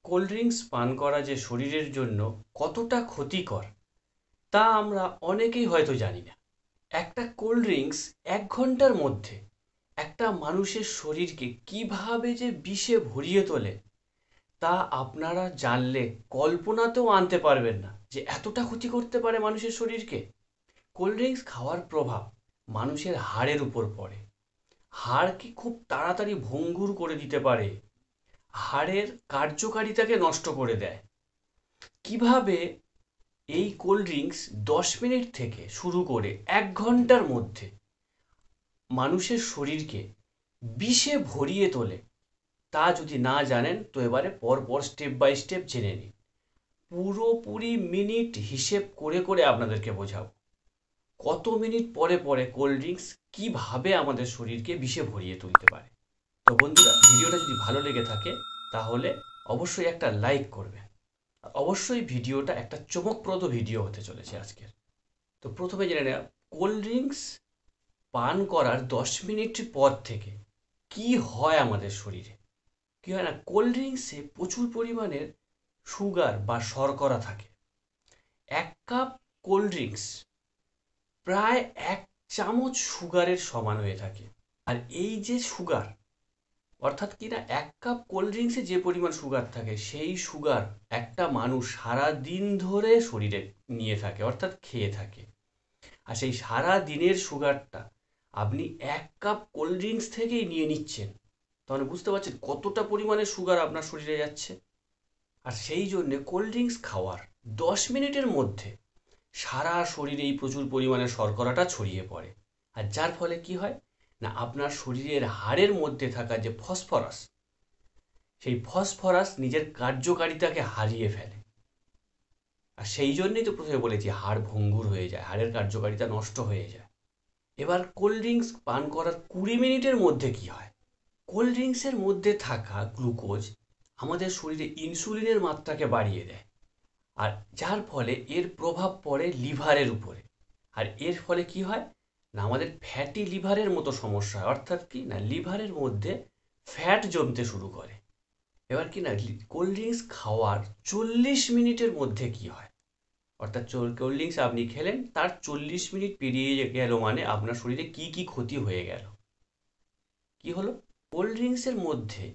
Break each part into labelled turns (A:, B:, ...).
A: Cold drinks পান করা যে শরীরের জন্য কতটা ক্ষতিকর তা আমরা অনেকেই হয়তো জানি না। একটা কোল্ড ড্রিঙ্কস ১ ঘন্টার মধ্যে একটা মানুষের শরীরকে কিভাবে যে বিষে ভরিয়ে তোলে তা আপনারা জানলে কল্পনাতেও আনতে পারবেন না যে এতটা ক্ষতি করতে পারে মানুষের শরীরকে। কোল্ড ড্রিঙ্কস খাওয়ার প্রভাব মানুষের হাড়ের উপর পড়ে। হাড়কে খুব তাড়াতাড়ি ভঙ্গুর করে দিতে পারে, হাড়ের কার্যকারিতাকে নষ্ট করে দেয়। কিভাবে এই কোল্ড ড্রিঙ্কস ১০ মিনিট থেকে শুরু করে ১ ঘন্টার মধ্যে মানুষের শরীরকে বিষে ভরিয়ে তোলে তা যদি না জানেন তো এবারে পরপর স্টেপ বাই স্টেপ জেনে নিন। পুরোপুরি মিনিট হিসেব করে করে আপনাদেরকে বোঝাবো কত মিনিট পরে পরে কোল্ড ড্রিঙ্কস কিভাবে আমাদের শরীরকে বিষে ভরিয়ে তুলতে পারে। তো বন্ধুরা, ভিডিওটা যদি ভালো লেগে থাকে তাহলে অবশ্যই একটা লাইক করবেন। আর অবশ্যই ভিডিওটা একটা চমকপ্রদ ভিডিও হতে চলেছে আজকের। তো প্রথমে জেনে নেওয়া, কোল্ড ড্রিঙ্কস পান করার ১০ মিনিট পর থেকে কি হয় আমাদের শরীরে। কি হয় না, কোল্ড ড্রিঙ্কসে প্রচুর পরিমাণের সুগার বা শর্করা থাকে। ১ কাপ কোল্ড ড্রিঙ্কস প্রায় ১ চামচ সুগারের সমান হয়ে থাকে। আর এই যে সুগার, অর্থাৎ কি না, ১ কাপ কোল্ড ড্রিঙ্কসে যে পরিমাণ সুগার থাকে সেই সুগার একটা মানুষ সারা দিন ধরে শরীরে নিয়ে থাকে, অর্থাৎ খেয়ে থাকে। আর সেই সারা দিনের সুগারটা আপনি ১ কাপ কোল্ড ড্রিঙ্কস থেকেই নিয়ে নিচ্ছেন। তাহলে বুঝতে পারছেন কতটা পরিমাণে সুগার আপনার শরীরে যাচ্ছে। আর সেই জন্যে কোল্ড ড্রিঙ্কস খাওয়ার ১০ মিনিটের মধ্যে সারা শরীরে এই প্রচুর পরিমাণে শর্করাটা ছড়িয়ে পড়ে। আর যার ফলে কি হয় না, আপনার শরীরের হাড়ের মধ্যে থাকা যে ফসফরাস, সেই ফসফরাস নিজের কার্যকারিতাকে হারিয়ে ফেলে। আর সেই জন্যই তো প্রথমে বলেছি হাড় ভঙ্গুর হয়ে যায়, হাড়ের কার্যকারিতা নষ্ট হয়ে যায়। এবার কোল্ড ড্রিঙ্কস পান করার ২০ মিনিটের মধ্যে কি হয়, কোল্ড ড্রিঙ্কসের মধ্যে থাকা গ্লুকোজ আমাদের শরীরে ইনসুলিনের মাত্রাকে বাড়িয়ে দেয়। আর যার ফলে এর প্রভাব পড়ে লিভারের উপরে। আর এর ফলে কি হয় না, আমাদের ফ্যাটি লিভারের মতো সমস্যা হয়। অর্থাৎ কি না, লিভারের মধ্যে ফ্যাট জমতে শুরু করে। এবার কি না, কোল্ড ড্রিঙ্কস খাওয়ার ৪০ মিনিটের মধ্যে কি হয়, অর্থাৎ কোল্ড ড্রিঙ্কস আপনি খেলেন, তার ৪০ মিনিট পেরিয়ে গেল মানে আপনার শরীরে কি কি ক্ষতি হয়ে গেল। কি হলো, কোল্ড ড্রিঙ্কসের মধ্যে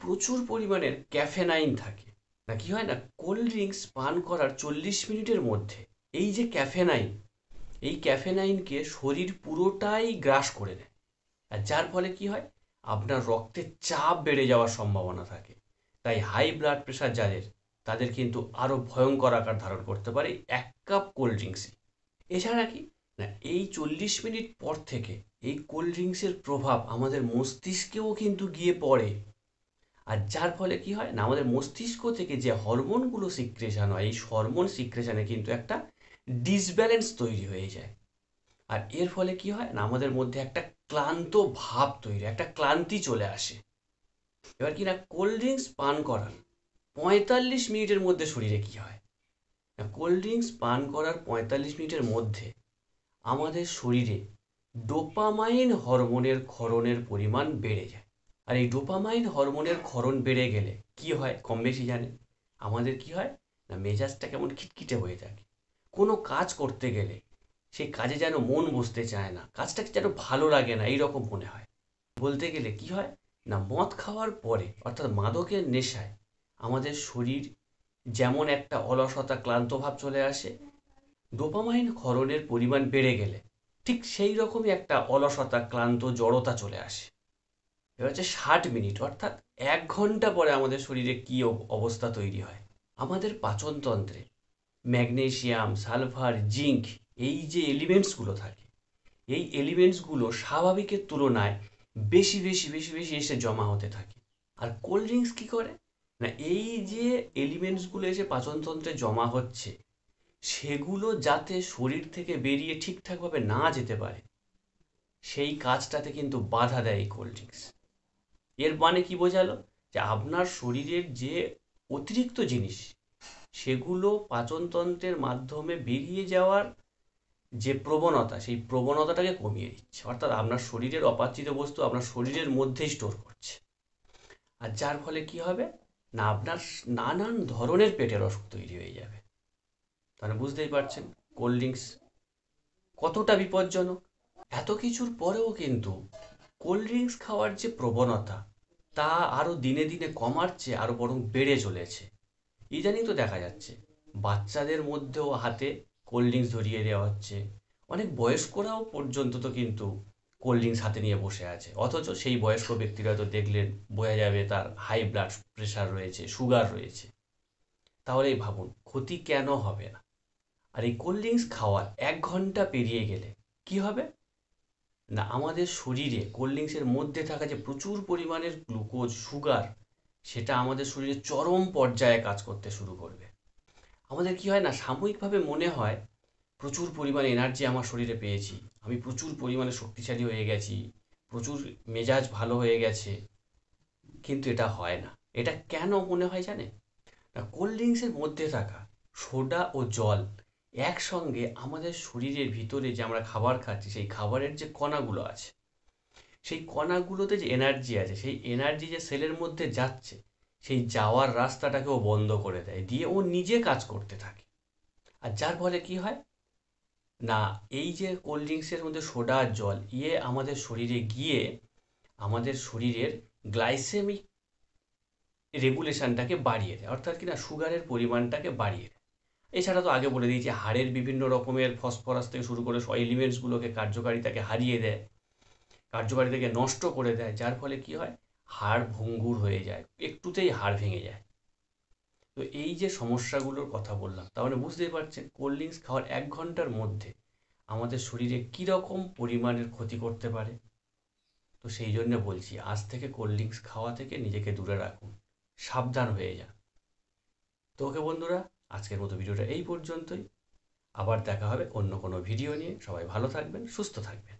A: প্রচুর পরিমাণের ক্যাফেনাইন থাকে। না কি হয় না, কোল্ড ড্রিঙ্কস পান করার ৪০ মিনিটের মধ্যে এই যে ক্যাফেনাইন, এই ক্যাফেনাইনকে শরীর পুরোটাই গ্রাস করে নেয়। আর যার ফলে কি হয়, আপনার রক্তের চাপ বেড়ে যাওয়ার সম্ভাবনা থাকে। তাই হাই ব্লাড প্রেশার যাদের, তাদের কিন্তু আরও ভয়ঙ্কর আকার ধারণ করতে পারে ১ কাপ কোল্ড ড্রিঙ্কসই। এছাড়া কি না, এই ৪০ মিনিট পর থেকে এই কোল্ড ড্রিঙ্কসের প্রভাব আমাদের মস্তিষ্কেও কিন্তু গিয়ে পড়ে। আর যার ফলে কি হয় না, আমাদের মস্তিষ্ক থেকে যে হরমোনগুলো সিক্রেশন হয়, এই হরমোন সিক্রেশনে কিন্তু একটা ডিসব্যালেন্স তৈরি হয়ে যায়। আর এর ফলে কি হয় না, আমাদের মধ্যে একটা ক্লান্ত ভাব তৈরি, একটা ক্লান্তি চলে আসে। এবার কি না, কোল্ড ড্রিঙ্কস পান করার ৪৫ মিনিটের মধ্যে শরীরে কি হয় না, কোল্ড ড্রিঙ্কস পান করার ৪৫ মিনিটের মধ্যে আমাদের শরীরে ডোপামাইন হরমোনের ক্ষরণের পরিমাণ বেড়ে যায়। আর এই ডোপামাইন হরমোনের ক্ষরণ বেড়ে গেলে কি হয় কম বেশি জানেন, আমাদের কি হয় না, মেজাজটা কেমন খিটখিটে হয়ে থাকে। কোনো কাজ করতে গেলে সেই কাজে যেন মন বসতে চায় না, কাজটাকে যেন ভালো লাগে না, এইরকম মনে হয়। বলতে গেলে কি হয় না, মদ খাওয়ার পরে অর্থাৎ মাদকের নেশায় আমাদের শরীর যেমন একটা অলসতা ক্লান্ত ভাব চলে আসে, ডোপামাইন ক্ষরণের পরিমাণ বেড়ে গেলে ঠিক সেই রকমই একটা অলসতা ক্লান্ত জড়তা চলে আসে। এবার হচ্ছে ৬০ মিনিট অর্থাৎ ১ ঘন্টা পরে আমাদের শরীরে কি অবস্থা তৈরি হয়। আমাদের পাচনতন্ত্রে ম্যাগনেসিয়াম, সালফার, জিঙ্ক, এই যে এলিমেন্টসগুলো থাকে, এই এলিমেন্টসগুলো স্বাভাবিকের তুলনায় বেশি বেশি বেশি বেশি এসে জমা হতে থাকে। আর কোল্ড ড্রিঙ্কস কী করে না, এই যে এলিমেন্টসগুলো এসে পাচনতন্ত্রে জমা হচ্ছে সেগুলো যাতে শরীর থেকে বেরিয়ে ঠিকঠাকভাবে না যেতে পারে, সেই কাজটাতে কিন্তু বাধা দেয় এই কোল্ড ড্রিঙ্কস। এর মানে কি বোঝালো, যে আপনার শরীরের যে অতিরিক্ত জিনিস সেগুলো পাচনতন্ত্রের মাধ্যমে বেরিয়ে যাওয়ার যে প্রবণতা, সেই প্রবণতাটাকে কমিয়ে দিচ্ছে। অর্থাৎ আপনার শরীরের অপাচ্যিত বস্তু আপনার শরীরের মধ্যেই স্টোর করছে। আর যার ফলে কি হবে না আপনার নানান ধরনের পেটের অসুখ তৈরি হয়ে যাবে। তাহলে বুঝতেই পারছেন কোল্ড ড্রিঙ্কস কতটা বিপজ্জনক। এত কিছুর পরেও কিন্তু কোল্ড ড্রিঙ্কস খাওয়ার যে প্রবণতা, তা আরও দিনে দিনে কমার চেয়ে আরও বরং বেড়ে চলেছে। ইদানিং তো দেখা যাচ্ছে বাচ্চাদের মধ্যেও হাতে কোল্ড ড্রিঙ্কস ধরিয়ে দেওয়া হচ্ছে। অনেক বয়স্করাও পর্যন্ত তো কিন্তু কোল্ড ড্রিঙ্কস হাতে নিয়ে বসে আছে, অথচ সেই বয়স্ক ব্যক্তিরা হয়তো দেখলেন বোঝা যাবে তার হাই ব্লাড প্রেশার রয়েছে, সুগার রয়েছে। তাহলেই ভাবুন ক্ষতি কেন হবে না। আর এই কোল্ড ড্রিঙ্কস খাওয়ার 1 ঘন্টা পেরিয়ে গেলে কি হবে না, আমাদের শরীরে কোল্ড ড্রিঙ্কসের মধ্যে থাকা যে প্রচুর পরিমাণের গ্লুকোজ, সুগার, সেটা আমাদের শরীরে চরম পর্যায়ে কাজ করতে শুরু করবে। আমাদের কি হয় না, সাময়িকভাবে মনে হয় প্রচুর পরিমাণে এনার্জি আমার শরীরে পেয়েছি, আমি প্রচুর পরিমাণে শক্তিশালী হয়ে গেছি, প্রচুর মেজাজ ভালো হয়ে গেছে। কিন্তু এটা হয় না। এটা কেন মনে হয় জানে না, কোল্ড ড্রিঙ্কসের মধ্যে থাকা সোডা ও জল একসঙ্গে আমাদের শরীরের ভিতরে যে আমরা খাবার খাচ্ছি, সেই খাবারের যে কণাগুলো আছে, সেই কণাগুলোতে যে এনার্জি আছে, সেই এনার্জি যে সেলের মধ্যে যাচ্ছে, সেই যাওয়ার রাস্তাটাকেও বন্ধ করে দেয়, দিয়ে ও নিজে কাজ করতে থাকে। আর যার ফলে কি হয় না, এই যে কোল্ড ড্রিঙ্কসের মধ্যে সোডা আর জল আমাদের শরীরে গিয়ে আমাদের শরীরের গ্লাইসেমিক রেগুলেশনটাকে বাড়িয়ে দেয়, অর্থাৎ কিনা সুগারের পরিমাণটাকে বাড়িয়ে দেয়। এছাড়া তো আগে বলে দিয়েছি হাড়ের বিভিন্ন রকমের ফসফরাস থেকে শুরু করে এলিমেন্টসগুলোকে কার্যকারিতাকে হারিয়ে দেয়, কার্যকারিতাকে নষ্ট করে দেয়, যার ফলে কি হয় হাড় ভঙ্গুর হয়ে যায়, একটুতেই হাড় ভেঙে যায়। তো এই যে সমস্যাগুলোর কথা বললাম, তাহলে বুঝতেই পারছেন কোল্ড ড্রিঙ্কস খাওয়ার 1 ঘন্টার মধ্যে আমাদের শরীরে কীরকম পরিমাণের ক্ষতি করতে পারে। তো সেই জন্য বলছি আজ থেকে কোল্ড ড্রিঙ্কস খাওয়া থেকে নিজেকে দূরে রাখুন, সাবধান হয়ে যান। তো ওকে বন্ধুরা, আজকের মতো ভিডিওটা এই পর্যন্তই। আবার দেখা হবে অন্য কোনো ভিডিও নিয়ে। সবাই ভালো থাকবেন, সুস্থ থাকবেন।